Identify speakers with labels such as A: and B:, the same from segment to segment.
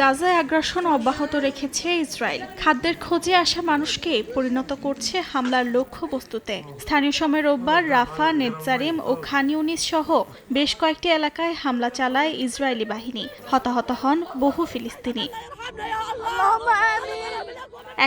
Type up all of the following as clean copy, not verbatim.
A: গাজায় আগ্রাসন অব্যাহত রেখেছে ইসরায়েল। খাদ্যের খোঁজে আসা মানুষকে পরিণত করছে হামলার লক্ষ্যবস্তুতে। স্থানীয় সময় রোববার রাফা, নেতজারিম ও খান ইউনিস সহ বেশ কয়েকটি এলাকায় হামলা চালায় ইসরায়েলি বাহিনী। হতাহত হন বহু ফিলিস্তিনি।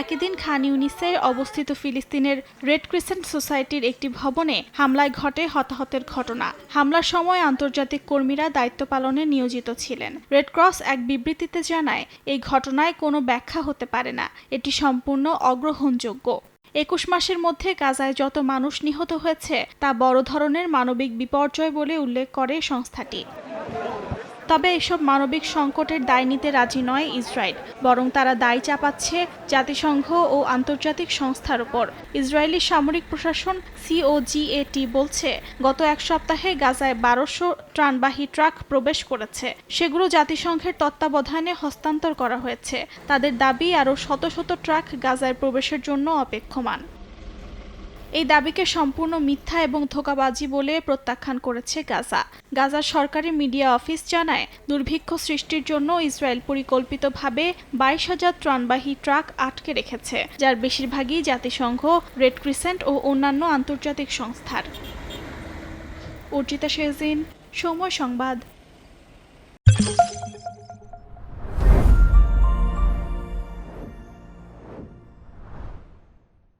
A: একই দিন খান ইউনিসে অবস্থিত ফিলিস্তিনের রেড ক্রিসেন্ট সোসাইটির একটি ভবনে হামলায় ঘটে হতাহতের ঘটনা। হামলার সময় আন্তর্জাতিক কর্মীরা দায়িত্ব পালনে নিয়োজিত ছিলেন। রেড ক্রস এক বিবৃতিতে জানায়, এই ঘটনায় কোনো ব্যাখ্যা হতে পারে না, এটি সম্পূর্ণ অগ্রহণযোগ্য। ২১ মাসের মধ্যে গাজায় যত মানুষ নিহত হয়েছে তা বড় ধরনের মানবিক বিপর্যয় বলে উল্লেখ করে সংস্থাটি। তবে এসব মানবিক সংকটের দায় নিতে রাজি নয় ইসরায়েল, বরং তারা দায় চাপাচ্ছে জাতিসংঘ ও আন্তর্জাতিক সংস্থার ওপর। ইসরায়েলি সামরিক প্রশাসন COGAT বলছে, গত এক সপ্তাহে গাজায় ১২০০ ত্রাণবাহী ট্রাক প্রবেশ করেছে। সেগুলো জাতিসংঘের তত্ত্বাবধানে হস্তান্তর করা হয়েছে। তাদের দাবি, আরও শত শত ট্রাক গাজায় প্রবেশের জন্য অপেক্ষমান। এই দাবিকে সম্পূর্ণ মিথ্যা এবং ধোঁকাবাজি বলে প্রত্যাখ্যান করেছে গাজা। গাজার সরকারি মিডিয়া অফিস জানায়, দুর্ভিক্ষ সৃষ্টির জন্য ইসরায়েল পরিকল্পিতভাবে ২২,০০০ ত্রাণবাহী ট্রাক আটকে রেখেছে, যার বেশিরভাগই জাতিসংঘ, রেড ক্রিসেন্ট ও অন্যান্য আন্তর্জাতিক সংস্থার। অর্জিতা শেরজিন, সময় সংবাদ।